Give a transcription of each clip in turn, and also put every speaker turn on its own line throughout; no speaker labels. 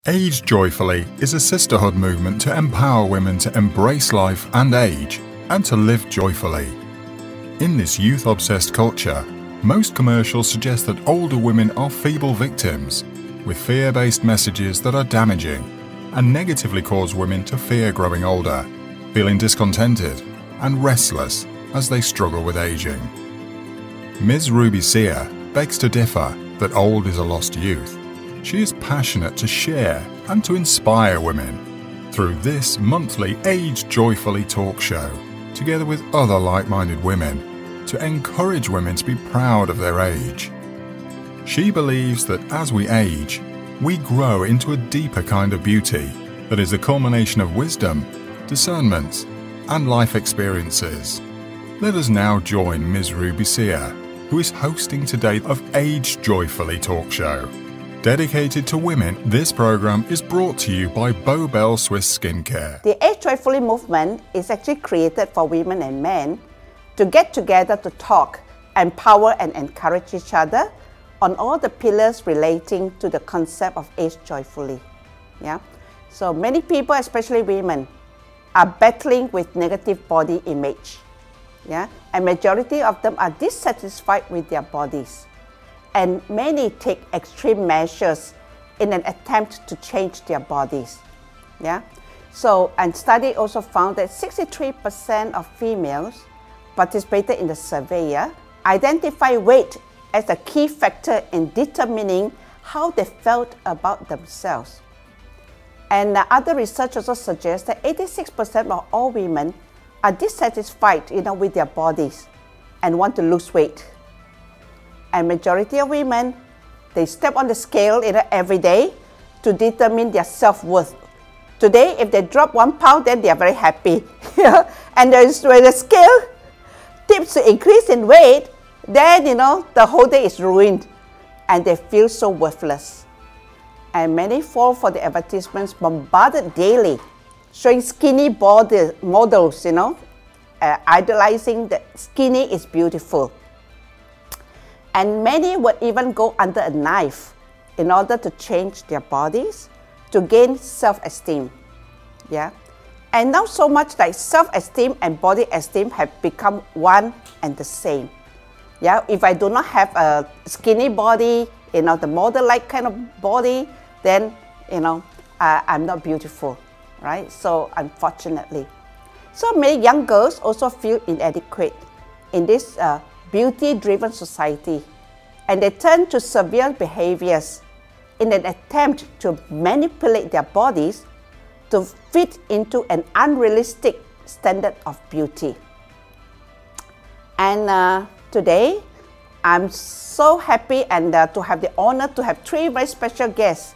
Age Joyfully is a sisterhood movement to empower women to embrace life and age, and to live joyfully. In this youth-obsessed culture, most commercials suggest that older women are feeble victims, with fear-based messages that are damaging, and negatively cause women to fear growing older, feeling discontented and restless as they struggle with aging. Ms. Ruby Siah begs to differ that old is a lost youth. She is passionate to share and to inspire women through this monthly Age Joyfully talk show, together with other like-minded women, to encourage women to be proud of their age. She believes that as we age, we grow into a deeper kind of beauty that is a culmination of wisdom, discernment, and life experiences. Let us now join Ms. Ruby Siah, who is hosting today of Age Joyfully talk show. Dedicated to women, this program is brought to you by Beaubelle Swiss Skincare.
The Age Joyfully movement is actually created for women and men to get together to talk, empower and encourage each other on all the pillars relating to the concept of age joyfully. Yeah? So many people, especially women, are battling with negative body image. Yeah? And majority of them are dissatisfied with their bodies. And many take extreme measures in an attempt to change their bodies. Yeah? So, and study also found that 63% of females participated in the survey identify weight as a key factor in determining how they felt about themselves. And other research also suggests that 86% of all women are dissatisfied, with their bodies and want to lose weight. And majority of women, they step on the scale every day to determine their self-worth. Today, if they drop 1 pound, then they are very happy. And when the scale tips to increase in weight, then the whole day is ruined and they feel so worthless. And many fall for the advertisements bombarded daily, showing skinny body models, idolizing that skinny is beautiful. And many would even go under a knife in order to change their bodies to gain self-esteem. Yeah? And now so much like self-esteem and body esteem have become one and the same. Yeah? If I do not have a skinny body, the model-like kind of body, then I'm not beautiful, right? So unfortunately. So many young girls also feel inadequate in this beauty-driven society, and they turn to severe behaviors in an attempt to manipulate their bodies to fit into an unrealistic standard of beauty. And today, I'm so happy and to have the honor to have 3 very special guests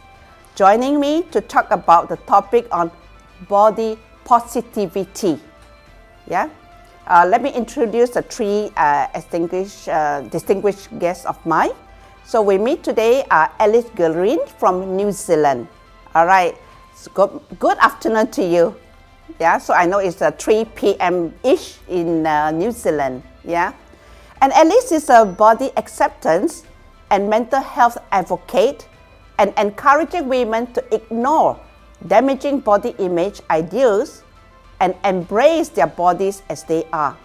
joining me to talk about the topic on body positivity. Yeah? Let me introduce the 3 distinguished guests of mine. So we meet today Alice Guerin from New Zealand. All right, so good afternoon to you. Yeah, so I know it's 3 p.m.-ish in New Zealand. Yeah, and Alice is a body acceptance and mental health advocate and encouraging women to ignore damaging body image ideals and embrace their bodies as they are.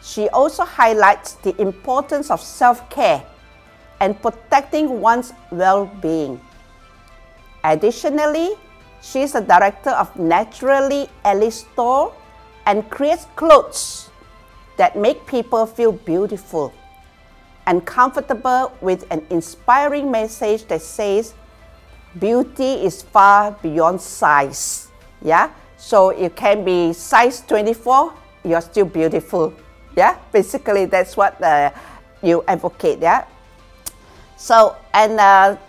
She also highlights the importance of self-care and protecting one's well-being. Additionally, she is a director of Naturally Alice store and creates clothes that make people feel beautiful and comfortable with an inspiring message that says, beauty is far beyond size. Yeah? So you can be size 24, you're still beautiful. Yeah, basically that's what you advocate. Yeah. So, and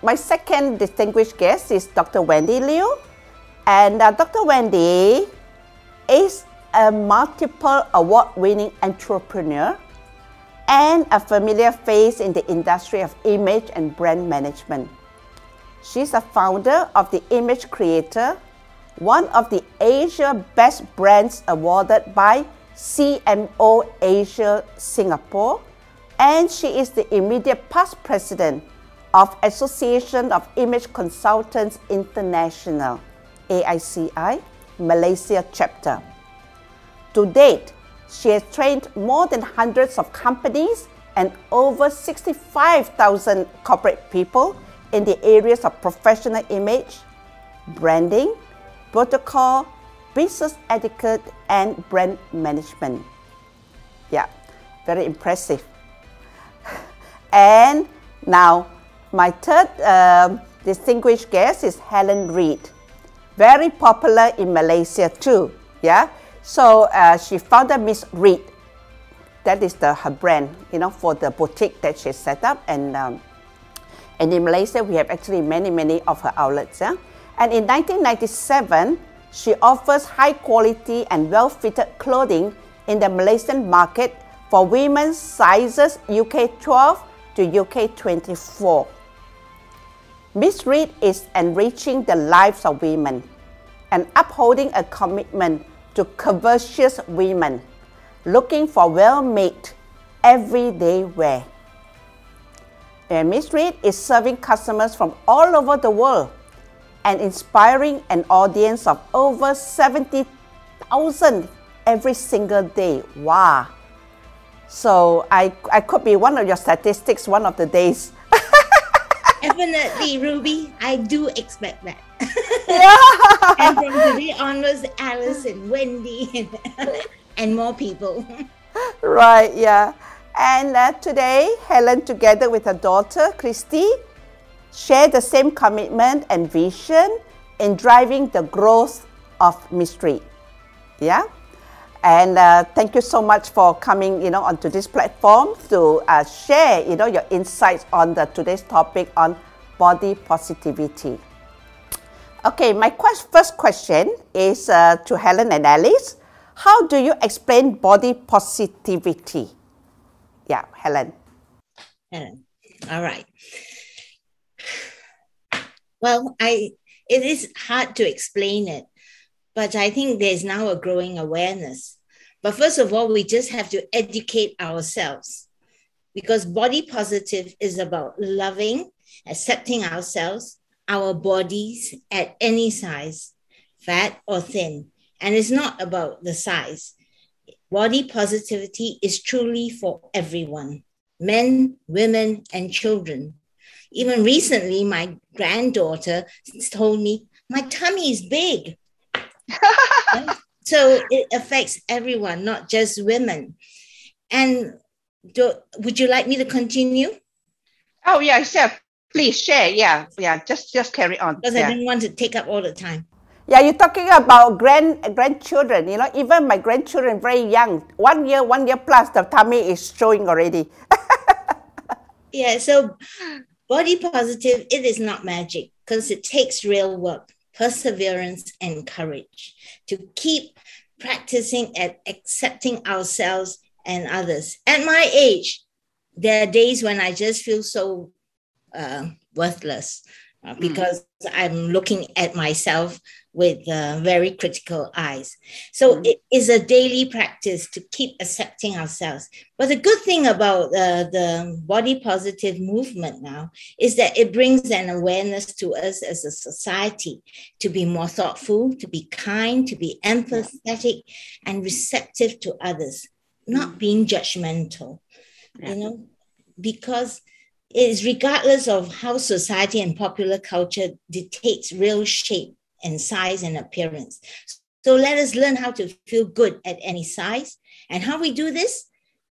my second distinguished guest is Dr. Wendy Liew. And Dr. Wendy is a multiple award-winning entrepreneur and a familiar face in the industry of image and brand management. She's a founder of the Image Creator, one of the Asia Best Brands awarded by CMO Asia Singapore, and she is the immediate past president of Association of Image Consultants International, AICI, Malaysia chapter. To date, she has trained more than hundreds of companies and over 65,000 corporate people in the areas of professional image, branding, protocol, business etiquette, and brand management. Yeah, very impressive. And now, my third distinguished guest is Helen Read. Very popular in Malaysia too, yeah? So she founded Miss Read. That is her brand, for the boutique that she set up. And in Malaysia, we have actually many of her outlets, yeah? And in 1997, she offers high quality and well-fitted clothing in the Malaysian market for women's sizes UK 12 to UK 24. Miss Read is enriching the lives of women and upholding a commitment to courageous women looking for well-made, everyday wear. And Miss Read is serving customers from all over the world and inspiring an audience of over 70,000 every single day. Wow! So I could be one of your statistics one of the days.
Definitely, Ruby. I do expect that.
Yeah.
And from today onwards, Alice and Wendy and more people.
Right, yeah. And today, Helen, together with her daughter, Christy, share the same commitment and vision in driving the growth of Miss Read. Yeah? And thank you so much for coming, onto this platform to share, your insights on today's topic on body positivity. Okay, my first question is to Helen and Alice. How do you explain body positivity? Yeah, Helen.
Helen, all right. Well, it is hard to explain it, but I think there's now a growing awareness. But first of all, we just have to educate ourselves, because body positive is about loving, accepting ourselves, our bodies at any size, fat or thin. And it's not about the size. Body positivity is truly for everyone, men, women, and children. Even recently, my granddaughter told me, my tummy is big. So it affects everyone, not just women. And would you like me to continue?
Oh, yeah, sure. Please share. Yeah, just carry on.
Because I didn't want to take up all the time.
Yeah, you're talking about grandchildren. Even my grandchildren, very young, 1 year plus, the tummy is showing already.
Yeah, so body positive, it is not magic, because it takes real work, perseverance, and courage to keep practicing at accepting ourselves and others. At my age, there are days when I just feel so worthless because I'm looking at myself with very critical eyes. So it is a daily practice to keep accepting ourselves. But the good thing about the body positive movement now is that it brings an awareness to us as a society to be more thoughtful, to be kind, to be empathetic and receptive to others, not being judgmental, because it is regardless of how society and popular culture dictates real shape and size and appearance. So let us learn how to feel good at any size. And how we do this?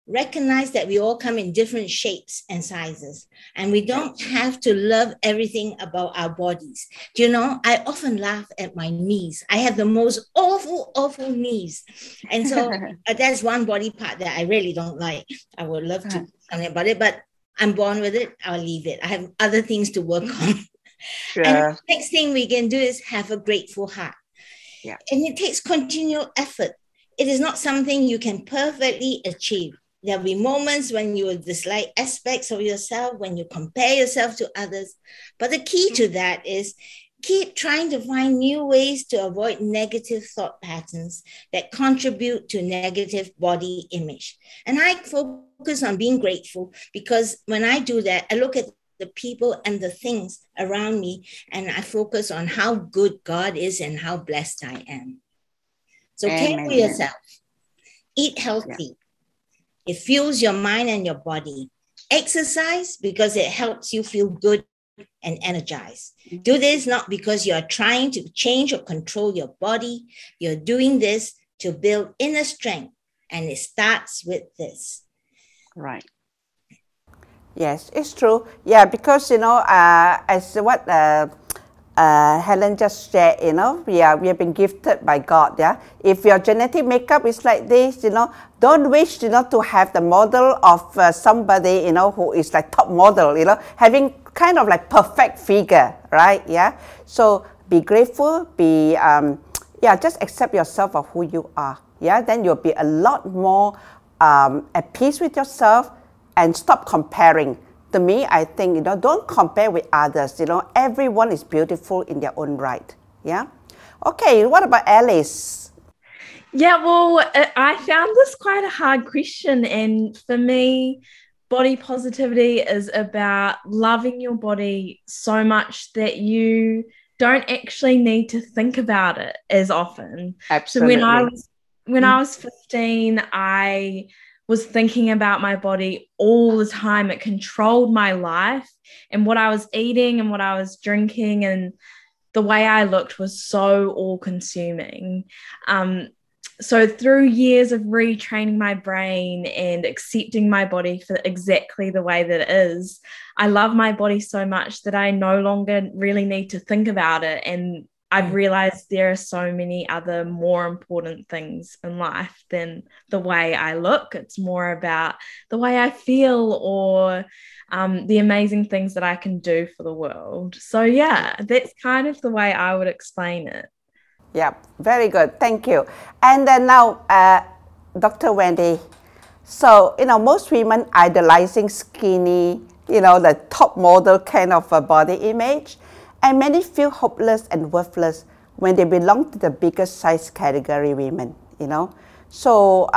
Recognize that we all come in different shapes and sizes, and we don't have to love everything about our bodies. I often laugh at my knees. I have the most awful knees. And so that's one body part that I really don't like. I would love to do something about it, but I'm born with it. I'll leave it. I have other things to work on.
Sure.
And the next thing we can do is have a grateful heart.
Yeah.
And it takes continual effort. It is not something you can perfectly achieve. There'll be moments when you will dislike aspects of yourself, when you compare yourself to others. But the key to that is keep trying to find new ways to avoid negative thought patterns that contribute to negative body image. And I focus on being grateful, because when I do that, I look at the people and the things around me, and I focus on how good God is and how blessed I am. So care for yourself. Eat healthy. It fuels your mind and your body. Exercise because it helps you feel good and energized. Do this not because you're trying to change or control your body. You're doing this to build inner strength, and it starts with this.
Right. Yes, it's true. Yeah, because, you know, as what Helen just shared, you know, we have been gifted by God, yeah. If your genetic makeup is like this, you know, don't wish, you know, to have the model of somebody, you know, who is like top model, you know, having kind of like perfect figure, right? Yeah. So be grateful, be, yeah, just accept yourself for who you are. Yeah, then you'll be a lot more at peace with yourself and stop comparing. To me, I think, you know, don't compare with others. You know, everyone is beautiful in their own right. Yeah. Okay. What about Alice?
Yeah. Well, I found this quite a hard question, and for me, body positivity is about loving your body so much that you don't actually need to think about it as often.
Absolutely.
So when I was 15, I was thinking about my body all the time. It controlled my life, and what I was eating and what I was drinking and the way I looked was so all-consuming. So through years of retraining my brain and accepting my body for exactly the way that it is, I love my body so much that I no longer really need to think about it. And I've realized there are so many other more important things in life than the way I look. It's more about the way I feel, or the amazing things that I can do for the world. So yeah, that's kind of the way I would explain it.
Yeah, very good. Thank you. And then now, Dr. Wendy, so, you know, most women idolizing skinny, you know, the top model kind of a body image, and many feel hopeless and worthless when they belong to the biggest size category women, you know. So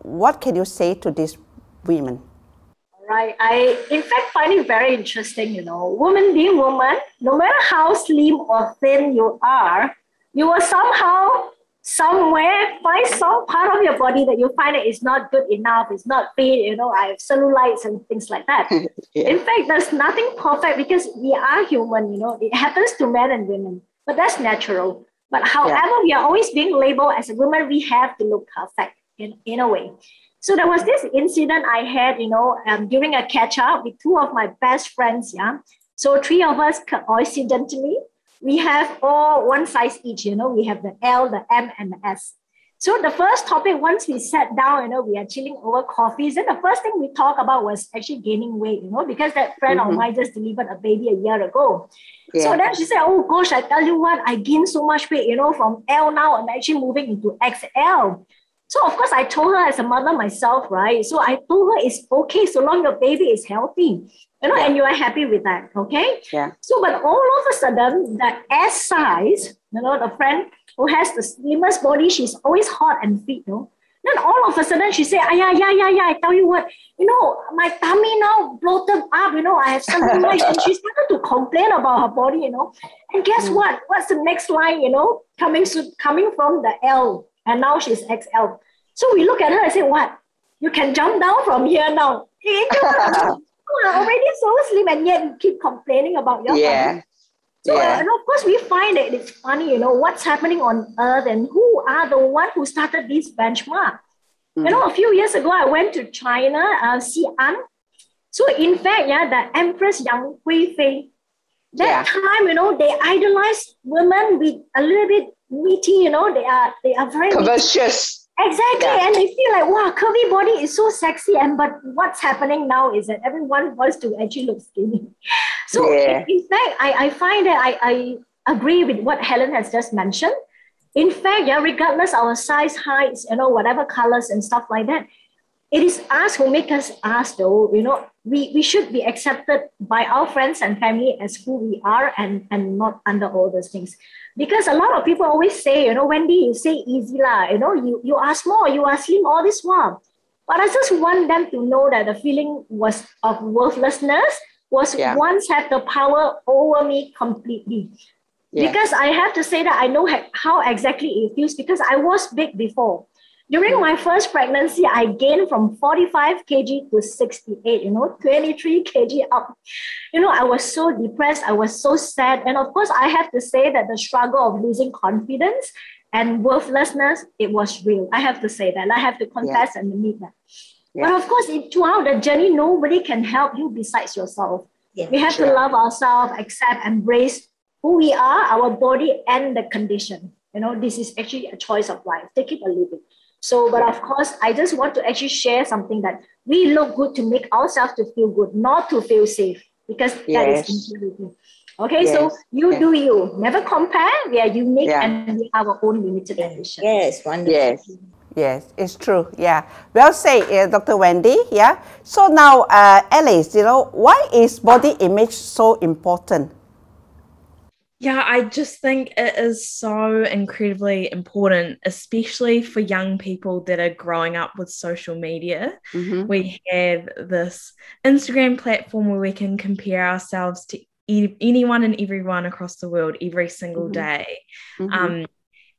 what can you say to these women?
Right. I, in fact, find it very interesting, you know, woman being woman, no matter how slim or thin you are, you will somehow, somewhere find some part of your body that you find it is not good enough, it's not fit, you know, I have cellulites and things like that. Yeah. In fact, there's nothing perfect because we are human, you know, it happens to men and women, but that's natural. But however, we are always being labeled as a woman, we have to look perfect in a way. So there was this incident I had, you know, during a catch up with two of my best friends, yeah. So three of us coincidentally, we have all one size each, you know, we have the L, the M, and the S. So the first topic, once we sat down, you know, we are chilling over coffees, and the first thing we talked about was actually gaining weight, you know, because that friend of mine just delivered a baby a year ago. Yeah. So then she said, oh gosh, I tell you what, I gained so much weight, you know, from L now, I'm actually moving into XL. So of course, I told her as a mother myself, right? So I told her it's okay so long your baby is healthy, you know, and you are happy with that, okay? Yeah. So, but all of a sudden, the S size, you know, the friend who has the slimmest body, she's always hot and fit, you know. Then all of a sudden she said, yeah, I tell you what, you know, my tummy now bloated up, you know, I have cellulite. And she started to complain about her body, you know. And guess what? What's the next line, you know, coming from the L, and now she's XL. So we look at her and say, what? You can jump down from here now. You are already so slim and yet you keep complaining about your body. So, and of course, we find that it's funny, you know, what's happening on Earth and who are the one who started this benchmark. You know, a few years ago, I went to China, Xi'an. So, in fact, the Empress Yang Huifei, that time, you know, they idolize women with a little bit meaty, you know, they are very
curvaceous.
Exactly, and they feel like, wow, curvy body is so sexy. But what's happening now is that everyone wants to actually look skinny. So in fact, I find that I agree with what Helen has just mentioned. In fact, regardless our size, heights, you know, whatever colors and stuff like that, it is us who make us us though, you know, we should be accepted by our friends and family as who we are and not under all those things. Because a lot of people always say, you know, Wendy, you say easy lah, you know, you are small, you are slim all this while. But I just want them to know that the feeling was of worthlessness was once had the power over me completely. Because I have to say that I know how exactly it feels, because I was big before. During my first pregnancy, I gained from 45 kg to 68, 23 kg up. I was so depressed. I was so sad. And of course, I have to say that the struggle of losing confidence and worthlessness, it was real. I have to say that. I have to confess and admit that. But of course, throughout the journey, nobody can help you besides yourself. We have to love ourselves, accept, embrace who we are, our body, and the condition. This is actually a choice of life. Take it or leave it. So, but of course, I just want to actually share something that we look good to make ourselves to feel good, not to feel safe, because that is insecurity. Okay, so you do you. Never compare. We are unique and we have our own limited edition.
Yes, wonderful.
Yes, it's true. Yeah, well said, Dr. Wendy. Yeah. So now, Alice, why is body image so important?
Yeah, I just think it is so incredibly important, especially for young people that are growing up with social media. We have this Instagram platform where we can compare ourselves to anyone and everyone across the world every single day. And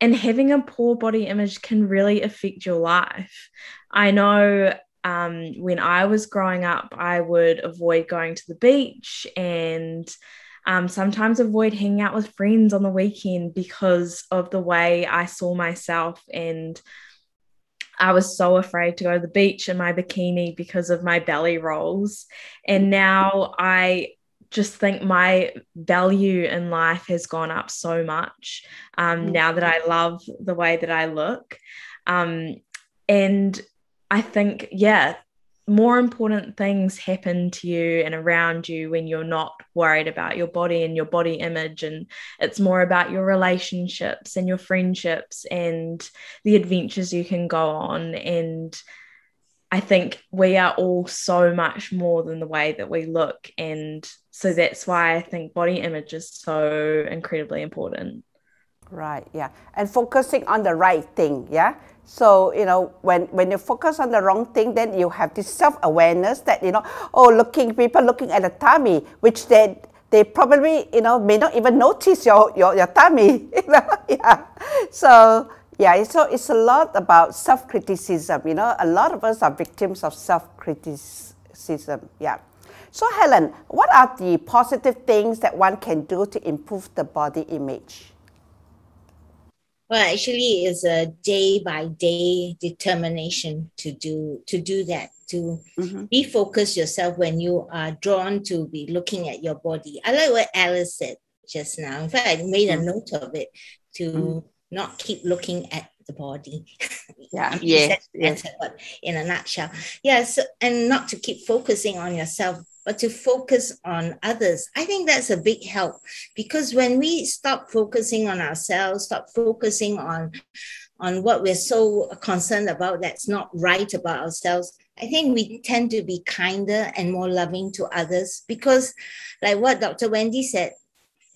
having a poor body image can really affect your life. I know when I was growing up, I would avoid going to the beach and sometimes avoid hanging out with friends on the weekend because of the way I saw myself, and I was so afraid to go to the beach in my bikini because of my belly rolls. And now I just think my value in life has gone up so much now that I love the way that I look. And I think, more important things happen to you and around you when you're not worried about your body and your body image, and it's more about your relationships and your friendships and the adventures you can go on. And I think we are all so much more than the way that we look, and so that's why I think body image is so incredibly important.
Right, and focusing on the right thing, So, when you focus on the wrong thing, then you have this self-awareness that, people looking at the tummy, which they probably, may not even notice your tummy, So, so it's a lot about self-criticism, a lot of us are victims of self-criticism, So, Helen, what are the positive things that one can do to improve the body image?
Well, actually, it's a day-by-day determination to do that, to refocus yourself when you are drawn to be looking at your body. I like what Alice said just now. In fact, I made a note of it to not keep looking at the body. But in a nutshell. Yes, and not to keep focusing on yourself, but to focus on others. I think that's a big help, because when we stop focusing on ourselves, stop focusing on what we're so concerned about that's not right about ourselves, I think we tend to be kinder and more loving to others, because like what Dr. Wendy said,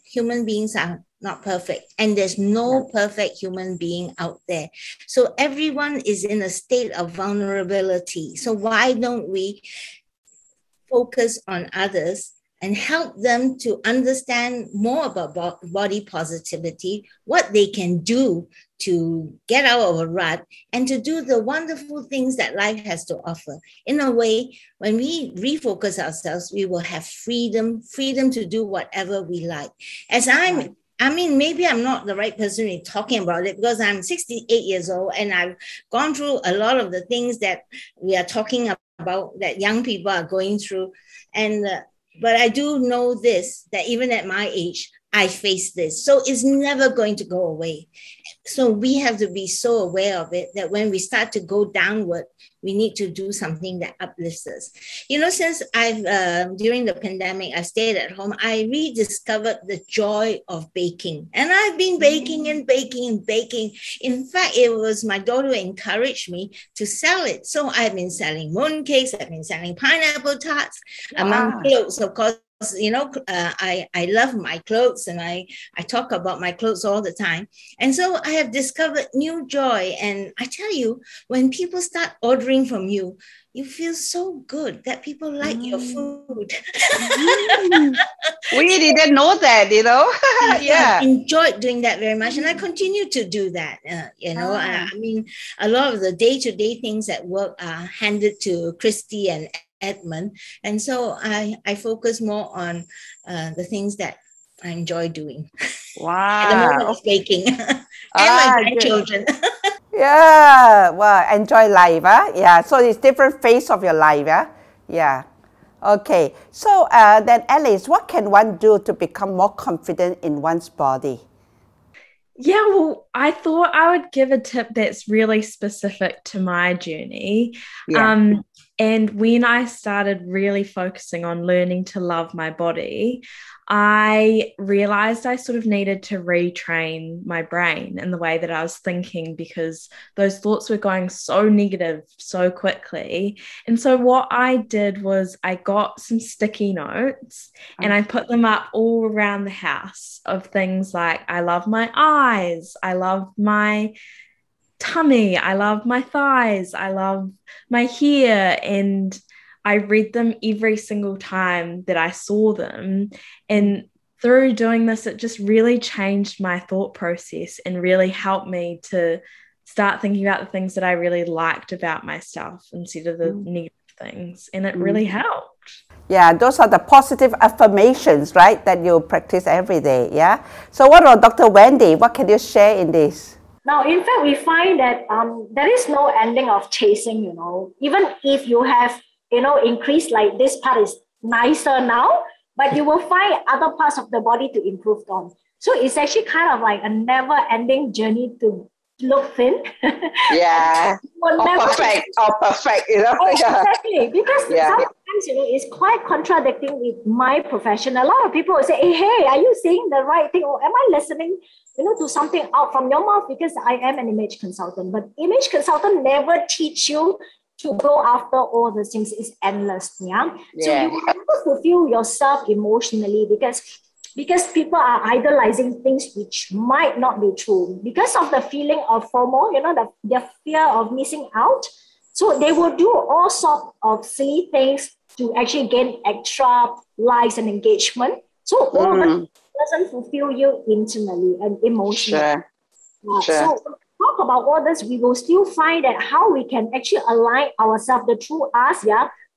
human beings are not perfect, and there's no perfect human being out there. So everyone is in a state of vulnerability. So why don't we focus on others and help them to understand more about body positivity, what they can do to get out of a rut and to do the wonderful things that life has to offer. In a way, when we refocus ourselves, we will have freedom to do whatever we like. Maybe I'm not the right person to be talking about it, because I'm 68 years old and I've gone through a lot of the things that we are talking about that young people are going through. But I do know this, that even at my age, I face this. So it's never going to go away. So we have to be so aware of it that when we start to go downward, we need to do something that uplifts us. Since during the pandemic, I stayed at home, I rediscovered the joy of baking. And I've been baking and baking and baking. In fact, it was my daughter who encouraged me to sell it. So I've been selling mooncakes, I've been selling pineapple tarts, among clothes, of course. I love my clothes, and I talk about my clothes all the time. And so I have discovered new joy. And I tell you, when people start ordering from you, you feel so good that people like your food.
We didn't know that,
Yeah. I enjoyed doing that very much. And I continue to do that. I mean, a lot of the day-to-day things at work are handed to Christy and Edmund. And so I focus more on the things that I enjoy doing.
Wow.
At the moment of baking. And my grandchildren.
Yeah, well, enjoy life, huh? Yeah, so it's different phase of your life, huh? Yeah. Okay, so then Alice, what can one do to become more confident in one's body?
Yeah, well, I thought I would give a tip that's really specific to my journey.
Yeah.
And when I started really focusing on learning to love my body, I realized I sort of needed to retrain my brain in the way that I was thinking, because those thoughts were going so negative so quickly. And so what I did was I got some sticky notes and I put them up all around the house of things like, I love my eyes, I love my tummy, I love my thighs, I love my hair, and I read them every single time that I saw them. And through doing this, it just really changed my thought process and really helped me to start thinking about the things that I really liked about myself instead of the negative things. And it really helped.
Yeah, those are the positive affirmations, right, that you practice every day, yeah? So what about Dr. Wendy? What can you share in this?
Now, in fact, we find that there is no ending of chasing, even if you have, increased, like this part is nicer now, but you will find other parts of the body to improve on. So it's actually kind of like a never ending journey to look thin.
Yeah. Or perfect,
Exactly. Because sometimes, it's quite contradicting with my profession. A lot of people will say, hey, are you saying the right thing? Or am I listening, to something out from your mouth? Because I am an image consultant. But image consultant never teach you to go after all the things. It's endless. Yeah. So you have to fulfill yourself emotionally because people are idolizing things which might not be true. Because of the feeling of FOMO, the fear of missing out. So they will do all sorts of silly things to actually gain extra likes and engagement. So all that doesn't fulfill you internally and emotionally.
Sure.
So talk about all this, we will still find that how we can actually align ourselves, the true us,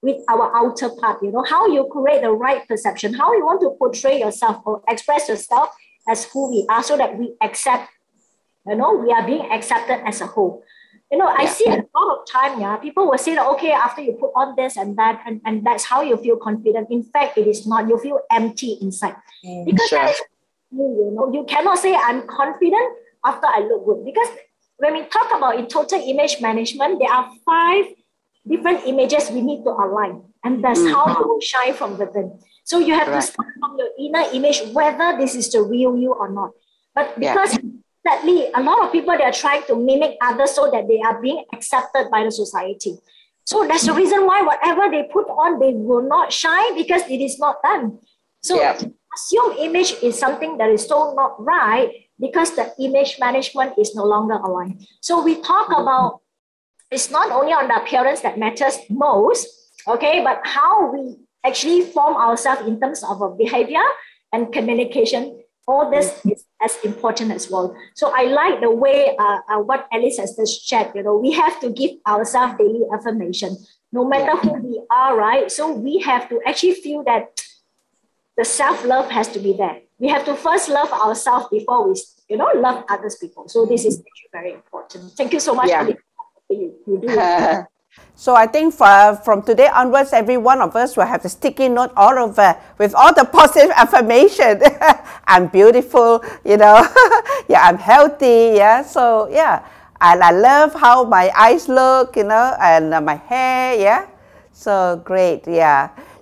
with our outer part, how you create the right perception, how you want to portray yourself or express yourself as who we are so that we accept, we are being accepted as a whole. I see a lot of time, people will say that, okay, after you put on this and that, and that's how you feel confident. In fact, it is not. You feel empty inside. Because that is, you cannot say I'm confident after I look good. Because when we talk about in total image management, there are 5 different images we need to align. And that's how you will shine from within. So you have to start from your inner image, whether this is the real you or not. But because sadly, a lot of people, they are trying to mimic others so that they are being accepted by the society. So that's the reason why whatever they put on, they will not shine because it is not them. So assume image is something that is so not right because the image management is no longer aligned. So we talk about, it's not only on the appearance that matters most, okay, but how we actually form ourselves in terms of our behavior and communication. All this is as important as well. So I like the way what Alice has just shared. We have to give ourselves daily affirmation, no matter who we are, right? So we have to actually feel that the self-love has to be there. We have to first love ourselves before we, love others people. So this is actually very important. Thank you so much. Alice. You do it.
So I think from today onwards, every one of us will have a sticky note all over with all the positive affirmation. I'm beautiful, I'm healthy, So and I love how my eyes look, and my hair, So great,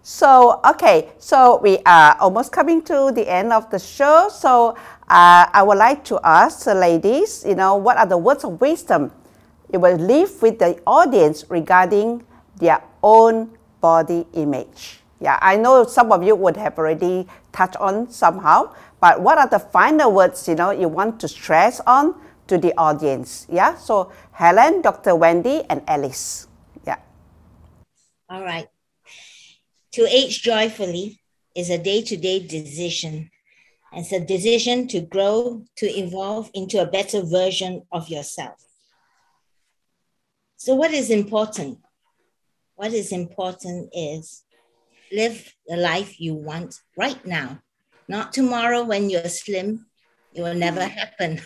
So okay, so we are almost coming to the end of the show. So I would like to ask the ladies, what are the words of wisdom you will leave with the audience regarding their own body image? Yeah, I know some of you would have already touched on somehow, but what are the final words, you know, you want to stress on to the audience? Yeah, so Helen, Dr. Wendy, and Alice. Yeah.
All right. To age joyfully is a day-to-day decision. It's a decision to grow, to evolve into a better version of yourself. So what is important? What is important is live the life you want right now, not tomorrow when you're slim. It will never happen.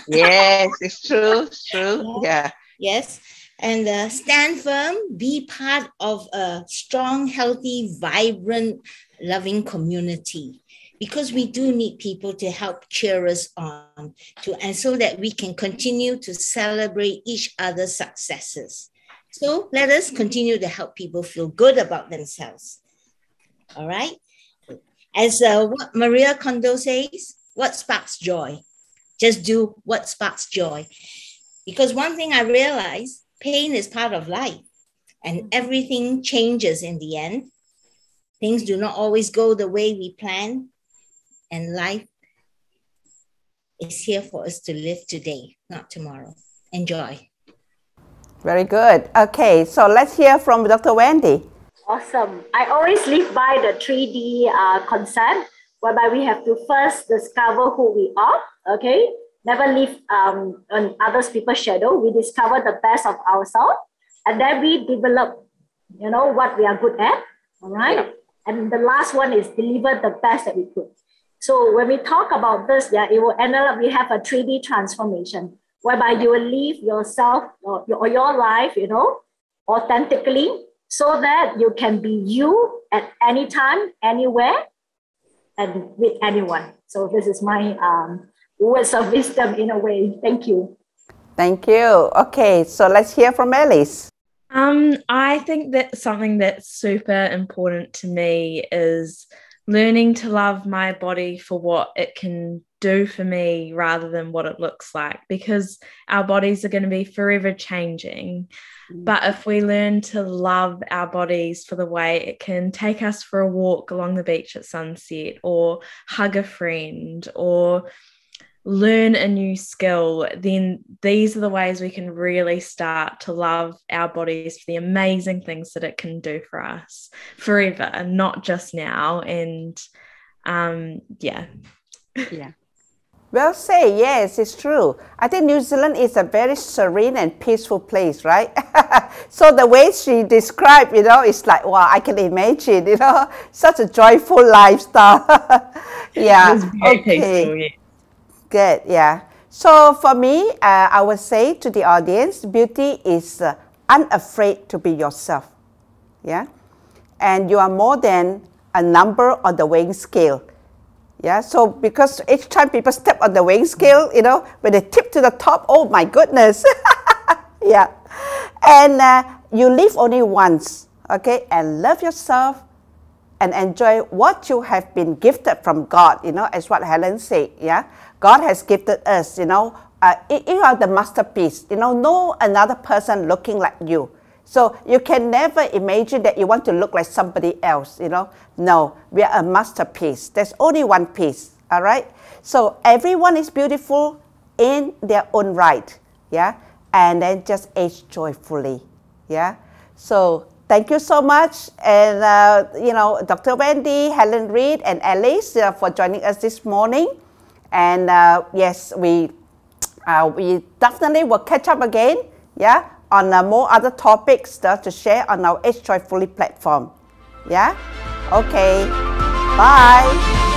Yes, it's true. It's true. Yeah.
Yes. And stand firm, be part of a strong, healthy, vibrant, loving community. Because we do need people to help cheer us on, and so that we can continue to celebrate each other's successes. So let us continue to help people feel good about themselves. All right? As what Maria Kondo says, what sparks joy? Just do what sparks joy. Because one thing I realized, pain is part of life, and everything changes in the end. Things do not always go the way we plan, and life is here for us to live today, not tomorrow. Enjoy.
Very good. Okay, so let's hear from Dr. Wendy.
Awesome. I always live by the 3D concept, whereby we have to first discover who we are, okay? Never live on others people's shadow. We discover the best of ourselves, and then we develop, you know, what we are good at, all right? Yeah. And the last one is deliver the best that we could. So when we talk about this, yeah, it will end up, we have a 3D transformation, whereby you will live yourself or your life, you know, authentically, so that you can be you at any time, anywhere, and with anyone. So this is my words of wisdom in a way. Thank you.
Thank you. Okay, so let's hear from Alice.
I think that something that's super important to me is learning to love my body for what it can do for me rather than what it looks like, because our bodies are going to be forever changing. But if we learn to love our bodies for the way it can take us for a walk along the beach at sunset, or hug a friend, or learn a new skill, then these are the ways we can really start to love our bodies for the amazing things that it can do for us forever, not just now. And yeah.
Well said. Yes, it's true. I think New Zealand is a very serene and peaceful place, right? So the way she described, you know, it's like, wow, I can imagine, you know, such a joyful lifestyle. Yeah.
It's very peaceful, yeah.
Good, yeah. So for me, I would say to the audience, beauty is unafraid to be yourself, yeah? And you are more than a number on the weighing scale, yeah? So because each time people step on the weighing scale, you know, when they tip to the top, oh my goodness, yeah. And you live only once, okay? And love yourself and enjoy what you have been gifted from God, you know, as what Helen said, yeah? God has gifted us, you know, you are the masterpiece, you know, no another person looking like you. So you can never imagine that you want to look like somebody else, you know. No, we are a masterpiece. There's only one piece, all right? So everyone is beautiful in their own right, yeah? And then just age joyfully, yeah? So thank you so much. And, you know, Dr. Wendy, Helen Read, and Alice for joining us this morning. And yes, we definitely will catch up again, yeah, on more other topics to share on our Age Joyfully platform. Yeah? Okay. Bye.